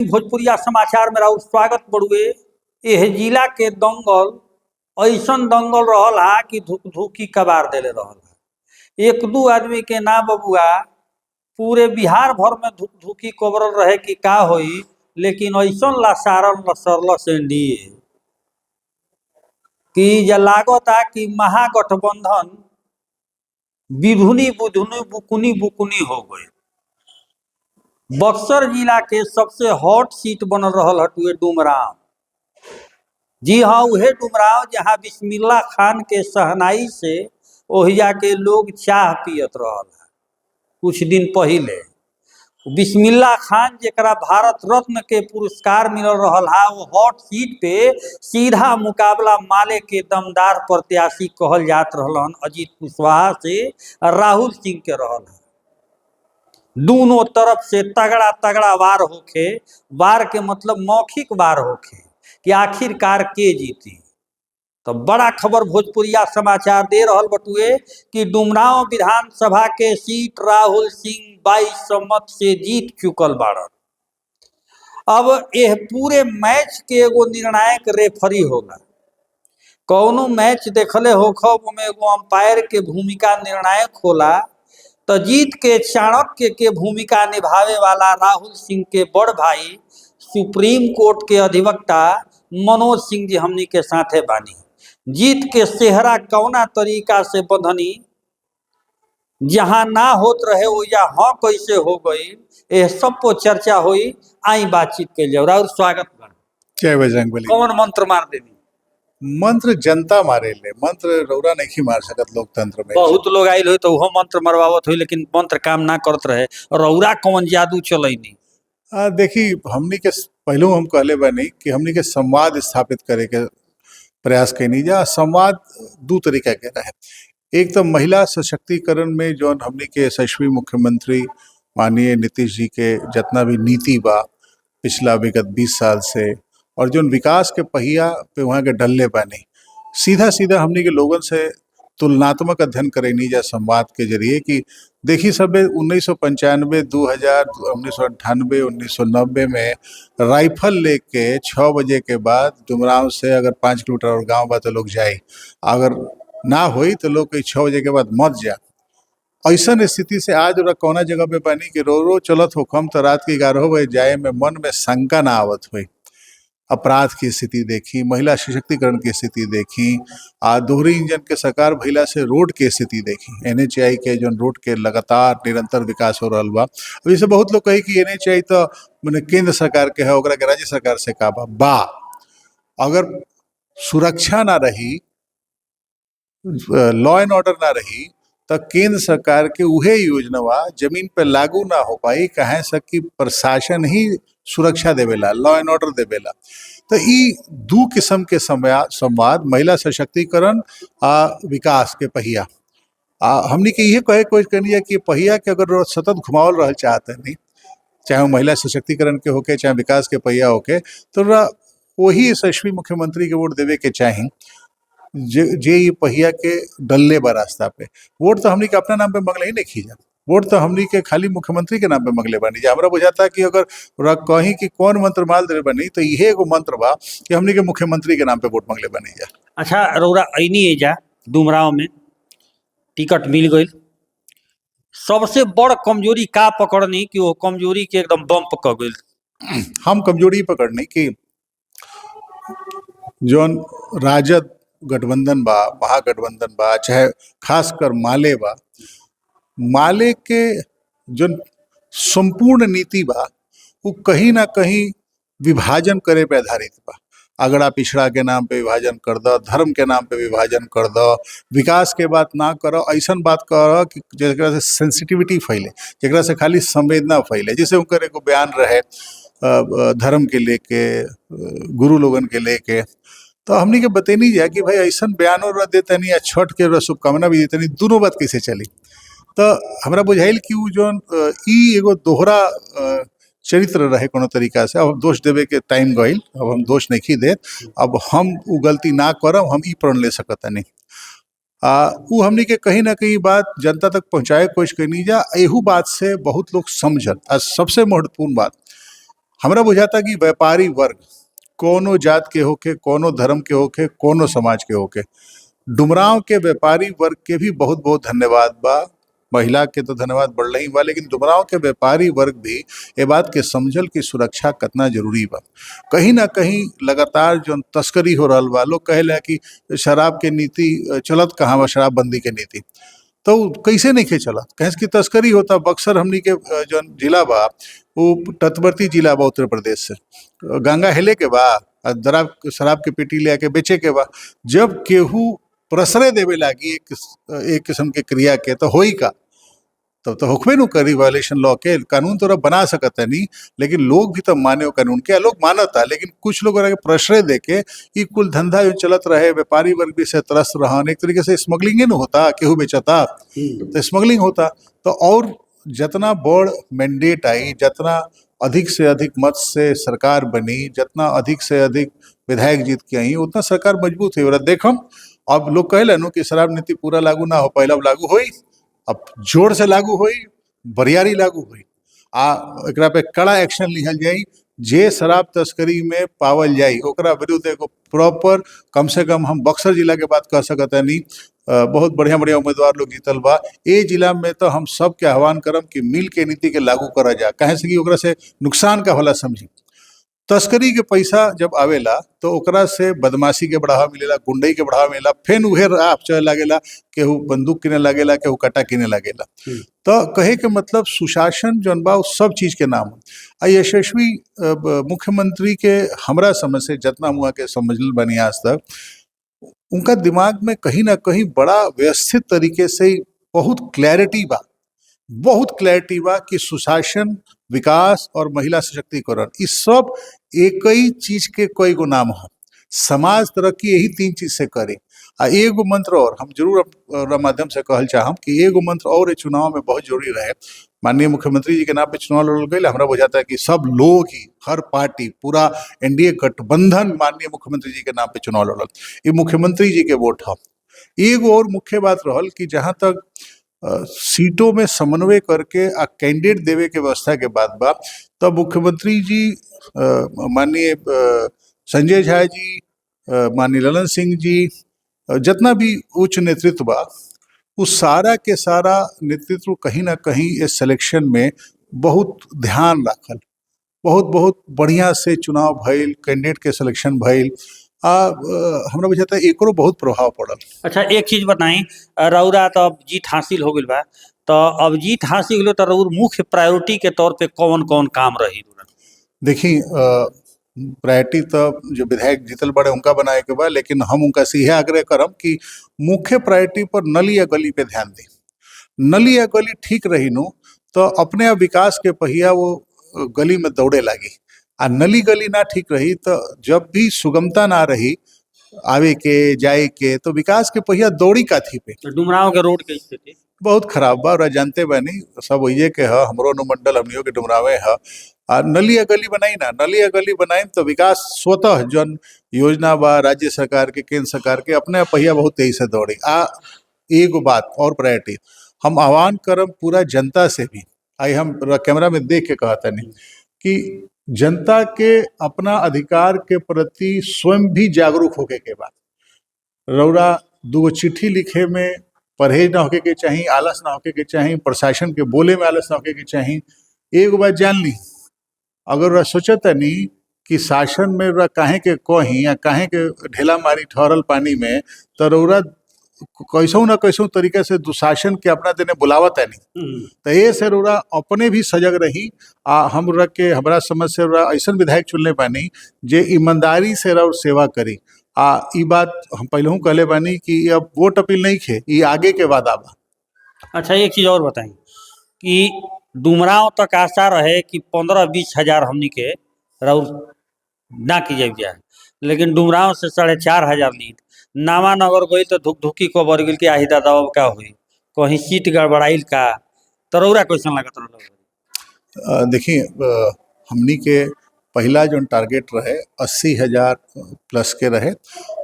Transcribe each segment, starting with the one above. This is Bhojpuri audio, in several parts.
भोजपुरिया समाचार में राउर स्वागत बड़ुए। एह जिला के दंगल ऐसन दंगल रहल हा कि धुकी कबार देले रहल हा। एक दू आदमी के ना बबुआ पूरे बिहार भर में धुकी कबरल रहे कि का होई, लेकिन ऐसन लसारल लसरल एनडीए कि जे लागता कि महागठबंधन विधुनी बुधुनी बुकुनी बुकुनी हो गए। बक्सर जिला के सबसे हॉट सीट बनल रहल हटुए डुमराव। जी हाँ, वह डुमराव जहाँ बिस्मिल्ला खान के सहनाई से ओहिया के लोग चाह पियत रहल है। कुछ दिन पहले बिस्मिल्ला खान जरा भारत रत्न के पुरस्कार मिल रहल हा, वो हॉट सीट पे सीधा मुकाबला माले के दमदार प्रत्याशी कहल जात रहलन अजीत कुशवाहा से राहुल सिंह के रहल है। दोनों तरफ से तगड़ा तगड़ा वार होखे। वार के मतलब मौखिक वार होखे कि आखिरकार के जीती। तो बड़ा खबर भोजपुरिया समाचार दे रहल बटुए कि डुमराव विधानसभा के सीट राहुल सिंह 22 मत से जीत चुकल बाड़न। अब यह पूरे मैच के एगो निर्णायक रेफरी होगा। कौनो मैच देखले होखब में एगो अंपायर के भूमिका निर्णायक होला, तो जीत के चाणक्य के भूमिका निभावे वाला राहुल सिंह के बड़ भाई सुप्रीम कोर्ट के अधिवक्ता मनोज सिंह जी हमनी के साथे बानी। जीत के सेहरा कौना तरीका से बंधनी, जहां ना होत रहे वो या हाँ कैसे हो गई, ये सब पर चर्चा हुई। आई बातचीत के लिए और स्वागत बा। जय बजरंगबली। कौन मंत्र मार देनी? मंत्र जनता मारे ले, मंत्र रौरा नहीं मार सकत लोकतंत्र में। बहुत लोग आयल हो तो वो मंत्र मरवावत हुई, लेकिन मंत्र काम ना करत रहे। रौरा कौन जादू चलैनी? देखी, हमनी के पहले हम कहले बानी कि हमनी के संवाद स्थापित करे के प्रयास कैनी जा। संवाद दू तरीका के रहे। एक तो महिला सशक्तिकरण में जो हमनी के यशस्वी मुख्यमंत्री माननीय नीतीश जी के जितना भी नीति बा पिछला विगत 20 साल से, और जो विकास के पहिया पे वहाँ के डलले बानी, सीधा सीधा हमनी के लोगन से तुलनात्मक अध्ययन करेनी जा संवाद के जरिए कि देखी सब 1995, 2000, 1998, 1990 में राइफल लेके 6 बजे के बाद डुमराव से अगर 5 किलोमीटर और गांव बा तो लोग जाए, अगर ना होई तो लोग 6 बजे के बाद मत जा। ऐसा स्थिति से आज ओरा कौना जगह पे बानी कि रो रो चलत हो कम तो रात के 11 बजे जाए में मन में शंका ना आवत हुई। अपराध की स्थिति देखी, महिला सशक्तिकरण की स्थिति देखी, दोहरी इंजन के सरकार भइला से रोड के स्थिति देखी, NHAI के जो रोड के लगातार निरंतर विकास हो रहा बा। अब जैसे बहुत लोग कही कि NHAI तो मैंने केंद्र सरकार के है, ओकरा के राज्य सरकार से का बा। अगर सुरक्षा ना रही, लॉ एंड ऑर्डर ना रही, तो केंद्र सरकार के उहे योजना जमीन पे लागू ना हो पाई। कहे सक कि प्रशासन ही सुरक्षा देवेला, लॉ एंड ऑर्डर देवेला। तो ई दू किस्म के संवाद महिला सशक्तिकरण आ विकास के पहिया, हमनी के ये कहे कोई कहनी है कि पहिया के अगर सतत घुमावल रह चाहते नहीं, चाहे वो महिला सशक्तिकरण के होके चाहे विकास के पहिया होके, तो वही यशस्वी मुख्यमंत्री के वोट देवे के चाही जे ये पहिया के डल्ले बा रास्ता पे। वोट तो हमनी के अपना नाम पे मंगले ही नहीं खींचा, वोट तो हमनी के खाली मुख्यमंत्री के नाम पे मंगले बानी। हमरा बुझाता कि अगर कहीं कि कौन मंत्र माल दे बनी तो यही एगो मंत्र बा कि हमनी के मुख्यमंत्री के नाम पे वोट मंगले बनी जा। अच्छा रौरा ऐनी जा डुमराव में टिकट मिल गई, सबसे बड़ कमजोरी का पकड़नी कि वो कमजोरी के एकदम बम्प कर गई? हम कमजोरी पकड़नी कि जौन राजद गठबंधन बा, महागठबंधन बा, चाहे खासकर माले बा, माले के जो संपूर्ण नीति बा वो कहीं ना कहीं विभाजन करे पे आधारित बा। अगड़ा पिछड़ा के नाम पे विभाजन कर दो, धर्म के नाम पे विभाजन कर दो, विकास के बात ना करो, ऐसा बात करो कि जरा से सेंसिटिविटी फैले, जरा से खाली संवेदना फैले। जैसे उनकर एगो बयान रहे धर्म के लेके, गुरु लोगन के लेके, तो हमनी के बतेनी जाए कि भाई ऐसा बयान और देते नहीं, छठ के शुभकामना भी देते नहीं, दोनों बात कैसे चली। तो हमरा बुझाइल कि वो जो ई एगो दोहरा चरित्र रहे कोनो तरीका से। अब दोष देवे के टाइम गईल, अब हम दोष नहीं देत, अब हम वो गलती ना करब, हम ई प्रण ले सकत नहीं। वो हमनी के कहीं ना कहीं बात जनता तक पहुँचाए कोशिश करनी जा। एहू बात से बहुत लोग समझत। सबसे महत्वपूर्ण बात, हमरा बुझाता कि व्यापारी वर्ग कोनो जात के होके, कोनो धर्म के होके, कोनो समाज के होके, डुमरांव के व्यापारी वर्ग के भी बहुत बहुत धन्यवाद बा। महिला के तो धन्यवाद बढ़ ही बा, लेकिन डुमरांव के व्यापारी वर्ग भी ये बात के समझल कि सुरक्षा कितना जरूरी बा। कहीं ना कहीं लगातार जो तस्करी हो रहा बा, लोग कहेला कि शराब के नीति चलत कहाँ बा, शराबबंदी के नीति तो कैसे नहीं खे चलत, कहें कि तस्करी होता। बक्सर हमनी के जो जिला बा वो तटवर्ती जिला बा उत्तर प्रदेश से, गंगा हेले के बा, शराब के पेटी ले आके बेचे के बा। जब केहू प्रश्रय देवे लागी एक किस्म के क्रिया के तो होई का, तब तो होखबे नु करी वायलेशन लॉ के। कानून तो रब बना सकता नहीं, लेकिन लोग भी तो माने हो कानून के, लोग मानता, लेकिन कुछ लोग के प्रश्रय देके ये कुल धंधा जो चलत रहे, व्यापारी वर्ग भी से त्रस्त रहा। एक तरीके से स्मगलिंग न होता, केहू बेचता तो स्मगलिंग होता। तो और जितना बड़ मैंडेट आई, जितना अधिक से अधिक मत से सरकार बनी, जितना अधिक से अधिक विधायक जीत के आई, उतना सरकार मजबूत हुई। और देखम अब लोग कहला नु कि शराब नीति पूरा लागू ना हो पाइल, अब लागू होई, अब जोर से लागू होई, बरियारी लागू होई। एकरा पे कड़ा एक्शन लिहल जाई। जे शराब तस्करी में पावल जाई ओकरा विरुद्ध एगो प्रॉपर, कम से कम हम बक्सर जिला के बात कह सकता नहीं, बहुत बढ़िया बढ़िया उम्मीदवार लोग जीतल बा। ए जिला में तो हम सबके आह्वान करम कि मिल के नीति के लागू करा जा, कहे से कि ओकरा से नुकसान का होला समझी। तस्करी के पैसा जब आवेला तो ओकरा से बदमाशी के बढ़ावा मिलेला, गुंडई के बढ़ावा मिलेला, फिर उहे राह चले लागेला, केहू बंदूक किने लागेला, केहू कट्टा किने लागेला। तो कहे के मतलब सुशासन जौन बा सब चीज के नाम आ यशस्वी मुख्यमंत्री के हमरा समझ से जितना हुआ के समझल बनी आज तक, उनका दिमाग में कहीं ना कहीं बड़ा व्यवस्थित तरीके से बहुत क्लैरिटी बा कि सुशासन, विकास और महिला सशक्तिकरण इस सब एक ही चीज के कई गो नाम है। समाज तरक्की यही तीन चीज से करे। आ एगो मंत्र और हम जरूर माध्यम से कहल चाहम कि एगो मंत्र और चुनाव में बहुत जरूरी रहे। माननीय मुख्यमंत्री जी के नाम पे चुनाव लड़ल गई, हमरा बुझाता है कि सब लोग ही, हर पार्टी, पूरा एनडीए गठबंधन माननीय मुख्यमंत्री जी के नाम पे चुनाव लड़ल। ये मुख्यमंत्री जी के वोट है। एगो और मुख्य बात रहल कि जहां तक सीटों में समन्वय करके कैंडिडेट देवे के व्यवस्था के बाद बा, तब मुख्यमंत्री जी माननीय संजय झा जी, माननीय ललन सिंह जी, जितना भी उच्च नेतृत्व बा, उस सारा के सारा नेतृत्व कहीं ना कहीं इस सिलेक्शन में बहुत ध्यान रखल, बहुत बढ़िया से चुनाव भइल, कैंडिडेट के सिलेक्शन भइल। हमरा बुझाता है एकरो बहुत प्रभाव पड़ल। अच्छा, एक चीज बताई, रउरा तो अब जीत हासिल हो गई बा, तो अब जीत हासिल हो तो रउर मुख्य प्रायोरिटी के तौर पे कौन कौन काम रही? देखी, प्रायोरिटी तो जो विधायक जीतल बड़े उनका बनाए के बा, लेकिन हम उनका से यह आग्रह करम कि मुख्य प्रायोरिटी पर नली या गली पे ध्यान दी। नली या गली ठीक रही नु तो अपने आप विकास के पहिया वो गली में दौड़े लागी। आ नली गली ना ठीक रही तो जब भी सुगमता ना रही आवे के जाए के, तो विकास के पहिया दौड़ी काथी पे। डुमरांव के रोड के स्थिति बहुत खराब बा, और जानते बानी सब वही के है, हमरो अनुमंडल हमनियों के डुमरावे है। नली या गली बनाई ना, नली या गली बनाई तो विकास स्वतः जन योजना बा राज्य सरकार के, केंद्र सरकार के, अपने पहिया बहुत तेजी से दौड़ी। एगो बात और प्रायोरिटी हम आह्वान करम पूरा जनता से भी, आई हम कैमरा में देख के कहता नहीं कि जनता के अपना अधिकार के प्रति स्वयं भी जागरूक होके के बाद रौरा दूगो चिट्ठी लिखे में परहेज ना होके के चाहिए, आलस ना होके के चाहिए, प्रशासन के बोले में आलस ना होके के चाहिए। एक बात जान ली, अगर सोचता नहीं कि शासन में काहे के कहीं या काहे के ढेला मारी ठहरल पानी में, तो रौरा कैसो ना कैसो तरीके से दुशासन के अपना देने बुलावत है नहीं। तो ये से रौरा अपने भी सजग रही। हम रख के हमरा समझ से ऐसा विधायक चुनले बानी जे ईमानदारी से रह सेवा करी। ई बात हम पहले कहले बानी कि अब वोट अपील नहीं खे, ये आगे के वादा बा। अच्छा, एक चीज और बताई कि डुमरांव तक आशा रहे कि 15-20 हजार हमनी के रउर ना की जाए, लेकिन डुमरांव से 4,500 लीड नामानगर गई तो धुक-धुकी को बढ़ गई कि आही दादा का हुई, कहीं सीट गड़बड़ाइल का, तो रउरा कैसन लागत रहा? देखिए, हमनी के पहला जो टारगेट रहे 80,000 प्लस के रहे।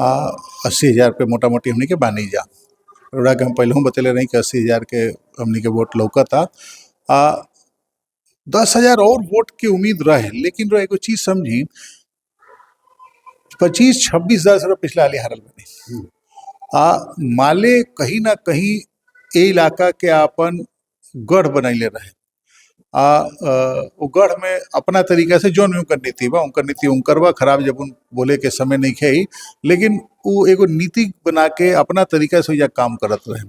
80,000 पे मोटा मोटी हमनी के बानी जा रउरा के हम पहले बतेले रही कि 80,000 के हमनी के वोट लौका था। 10,000 और वोट की उम्मीद रहे, लेकिन एगो चीज समझी, 25-26 हजार से पिछला हाली हारल बनी। माले कहीं ना कहीं ए इलाका के आपन गढ़ बनैले रहे। वो गढ़ में अपना तरीका से जौन भी उनकर नीति बा, उनकर नीति उनकर बा, खराब जब उन बोले के समय नहीं खे, लेकिन वो एगो नीति बना के अपना तरीका से या काम करत रहे।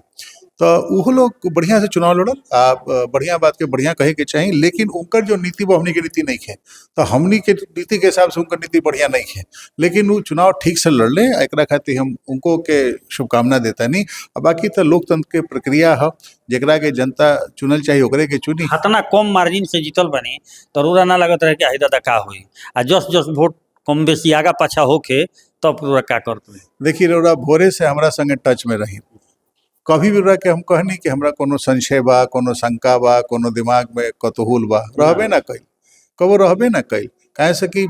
तो वो लोग बढ़िया से चुनाव लड़ल। बढ़िया बात के बढ़िया कहे के चाहिए, लेकिन उनकर जो नीति वो हमनी के नीति नहीं है। तो हमनी के नीति के हिसाब से उनकर नीति बढ़िया नहीं है, लेकिन वो चुनाव ठीक से लड़ले, एकरा खातिर हम उनको के शुभकामना देता नहीं। बाकी तो लोकतंत्र के प्रक्रिया है, जरा के जनता चुनल चाहिए ओकरे के चुनी। हतना कम मार्जिन से जीतल बनी तो रोरा ना लगत रहे कि आई दादा का हुई, आ जस जस वोट कम बेसी आगा पाछा होके तब रोरा का करते। देखिए रोरा भोरे से हमारा संगे टच में रही, कभी भी रह के हम कहनी कि हमरा कोनो संशय बा, कोनो शंका बा, कोनो दिमाग में कतहूल बा, रहबे ना कइल, कबो रहबे ना कइल। काहे से कि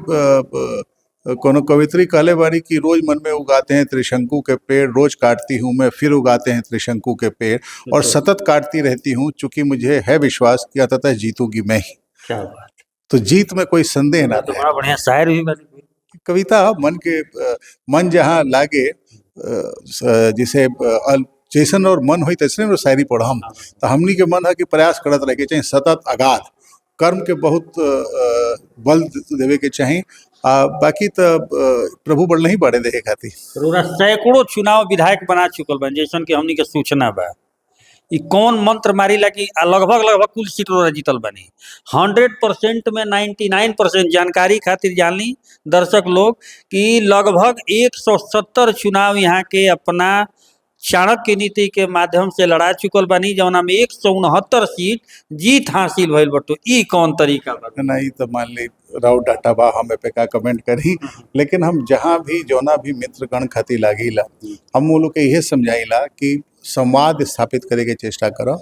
कोनो कवित्री कहले बारी कि रोज मन में उगाते हैं त्रिशंकु के पेड़, रोज काटती हूँ मैं फिर उगाते हैं त्रिशंकु के पेड़, और सतत काटती रहती हूँ, चूंकि मुझे है विश्वास कि अंततः जीतूंगी मैं ही। क्या बात, तो जीत में कोई संदेह ना तो रहे। बड़ा बढ़िया शायर भी बनी। कविता मन के मन जहाँ लागे, जिसे जैसन और मन हो तैसने और शायरी पढ़म। तो हमनी के मन है कि प्रयास करत रहे के चाहिए, सतत अगाध कर्म के बहुत बल देवे के चाहिए। बाकी तो प्रभु बल नहीं बढ़े देखे खातिर। रोरा सैकड़ों चुनाव विधायक बना चुकल बन, जैसन कि हमनी के सूचना बा। ई कौन मंत्र मारी ला कि लगभग लगभग कुल सीट रोरा जीतल बनी। 100% में 99% जानकारी खातिर जान ली दर्शक लोग कि लगभग 170 चुनाव यहाँ के अपना चाणक्य नीति के माध्यम से लड़ा चुकल बनी, जौना में 169 सीट जीत हासिल भइल बटो। ई कौन तरीका बा? नहीं तो मान ली राउ डाटा बा, हमें पे का कमेंट करी, लेकिन हम जहाँ भी जौना भी मित्रगण खातिर लागिला, हम वो लोग के यह समझाइला कि संवाद स्थापित करे के चेष्टा करो।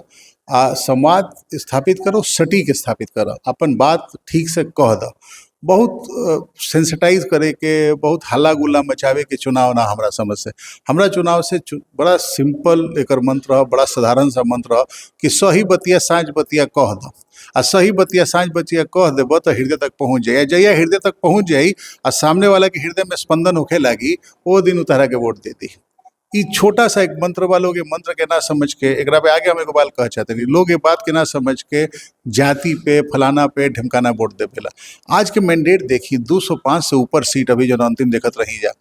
संवाद स्थापित करो, सटीक स्थापित करो, अपन बात ठीक से कह दो। बहुत सेंसिटाइज करे के, बहुत हल्ला गुल्ला मचावे के चुनाव ना हमरा समझ से। हमरा चुनाव से बड़ा सिंपल एकर मंत्र है, बड़ा साधारण सा मंत्र है कि सही बतिया साँझ बतिया कह दो। आ सही बतिया साँझ बतिया कह देब तो हृदय तक पहुँच जाए। जहिया हृदय तक पहुँच जाई आ सामने वाला के हृदय में स्पंदन होखे लागी, वो दिन उतारा के वोट दे दी। ई छोटा सा एक मंत्र बा, लोग ये मंत्र के ना समझ के, एकरा पे आगे हम एगो बात कह चाहते नहीं, लोग ये बात के ना समझ के जाति पे, फलाना पे, ढिमकाना वोट दे पेला। आज के मैंडेट देखी 205 से ऊपर सीट अभी जो अंतिम देखत रही जा,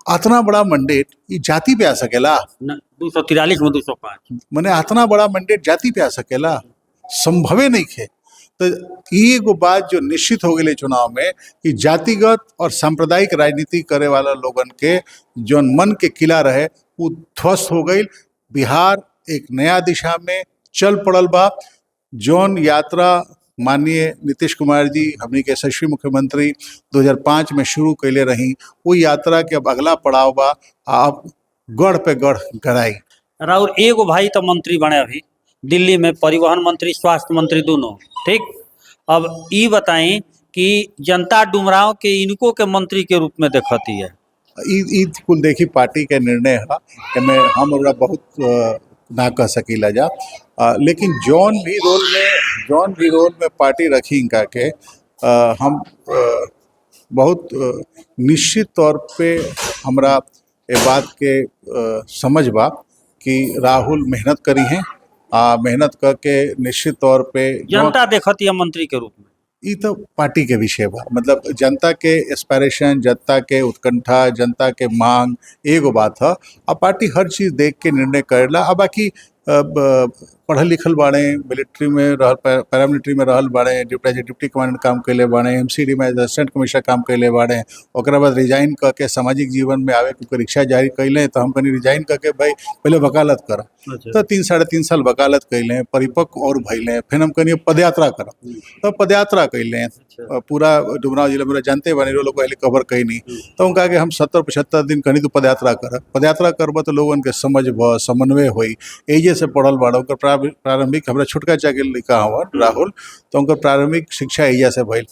इतना बड़ा मैंडेट ये जाति पे आ सकेला? 243 में 205 मने इतना बड़ा मैंडेट जाति पे आ सकेला? संभवे नहीं खे। तो ये एगो बात जो निश्चित हो गई चुनाव में कि जातिगत और सांप्रदायिक राजनीति करे वाला लोगन के जो मन के किला रहे वो ध्वस्त हो गई। बिहार एक नया दिशा में चल पड़ल बा। जौन यात्रा माननीय नीतीश कुमार जी हमनी के यशस्वी मुख्यमंत्री 2005 में शुरू कैले रही, वो यात्रा के अब अगला पड़ाव बा। आप गढ़ पे गढ़ गड़ाई। और एगो भाई तो मंत्री बने अभी दिल्ली में, परिवहन मंत्री, स्वास्थ्य मंत्री दोनों, ठीक। अब ये बताएं कि जनता डुमराव के इनको के मंत्री के रूप में देखती है। ईद कुल देखी पार्टी के निर्णय है कि मैं हम बहुत ना कह सकीला जा, लेकिन जौन भी रोल में पार्टी रखी इनका के हम बहुत निश्चित तौर पे हमरा ये बात के समझ बा कि राहुल मेहनत करी हैं। मेहनत करके निश्चित तौर पे जनता देखती है मंत्री के रूप में। ये तो पार्टी के विषय बा, मतलब जनता के एस्पायरेशन, जनता के उत्कंठा, जनता के मांग एगो बात है। अब पार्टी हर चीज़ देख के निर्णय करेला। अब बाकी पढ़ल लिखल बाड़े, मिलिट्री में रहल, पैरामिलिट्री में रहल बाड़े, डिप्टी कमांडेंट काम कैले बाड़े, MCD में असिस्टेंट कमिश्नर काम कैले बाड़े, ओकरा बाद रिजाइन करके सामाजिक जीवन में आवे के परीक्षा जारी कैले। तो हम कहीं रिजाइन करके भाई पहले वकालत करा। तो 3-3.5 साल वकालत कैले, परिपक्व और भैले, फिर हम कहीं पदयात्रा करा। तो पदयात्रा कैले पूरा डुमराव जिला में जानते बने लोग पहले कवर कहीं नहीं। तो उनका कि हम 70-75 दिन कहीं तो पदयात्रा करब तो लोगन के समझ भ समन्वय होई। एजे से पढ़ल बाड़ा, उनकर प्रारंभिक हमरा छोटका चाके लिखा हुआ राहुल, तो उनकर प्रारंभिक शिक्षा एजा से भइल।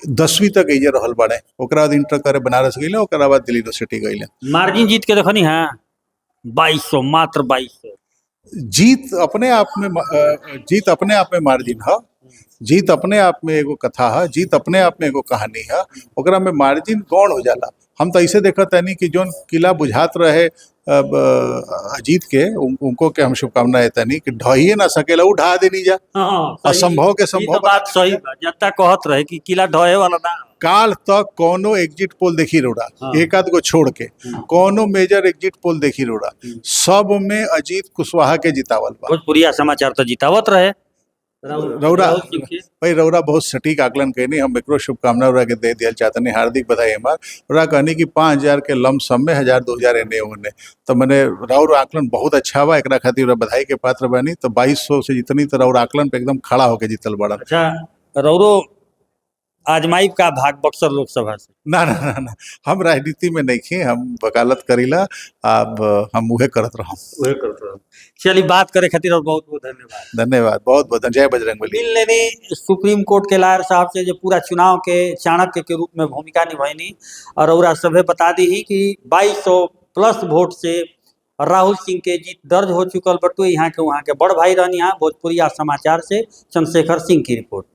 10वीं तक एजे रहल बाड़े, ओकरा बाद इंटर करे बनारस गइले, ओकरा बाद दिल्ली यूनिवर्सिटी गइले। मार्जिन जीत के देखनी है 2200, मात्र 2200। जीत अपने आप में जीत अपने आप में मार्जिन है। जीत अपने आप में एगो कथा है, जीत अपने आप में एगो कहानी है, ओकरा में मार्जिन गौण हो जाला। हम तो ऐसे देखत नहीं कि जोन किला बुझात रहे अजीत के उनको के हम शुभकामनाएं तनी कि ढहिए ना सकेला, उ ढहा देनी जा। हाँ, सही। असंभव के ई संभव तो बात सही बा, जनता कहत रहे कि किला ढहे वाला ना। काल तक कोनो एग्जिट पोल देखी रोड़ा, हाँ। एक आध गो छोड़ के कोनो मेजर एग्जिट पोल देखी रोड़ा, सब में अजीत कुशवाहा के जितावल बा। भोजपुरिया समाचार तो जितावत रहे रौरा राहुल सिंह के। भाई रौरा बहुत सटीक आकलन कहनी, हम एकरो शुभकामना रौरा के दे दिया चाहतनी, हार्दिक बधाई हमार। रौरा कहनी कि 5,000 के लमसम में 1,000-2,000 एने ओने, तो मैंने रौर आकलन बहुत अच्छा बा, एकरा खातिर रौरा बधाई के पात्र बनी। तो 2,200 से जितनी तो रौर आकलन पे एकदम खड़ा होके जीतल बड़ा। अच्छा, रौरो आजमाई का भाग बक्सर लोकसभा से। ना ना ना ना, हम राजनीति में नहीं खे, हम वकालत करीला, अब हम उहे करत रहम। वही करते रहो। चलिए, बात करे खातिर और बहुत बहुत धन्यवाद। धन्यवाद, बहुत बहुत जय बजरंगबली। मिल लेनी सुप्रीम कोर्ट के लायर साहब से जो पूरा चुनाव के चाणक्य के रूप में भूमिका निभाईनी, और औरा सभे बता दी ही कि 2,200 प्लस वोट से राहुल सिंह के जीत दर्ज हो चुकल बटुए। यहाँ के वहाँ के बड़ भाई रहनी। यहाँ भोजपुरिया समाचार से चंद्रशेखर सिंह की रिपोर्ट।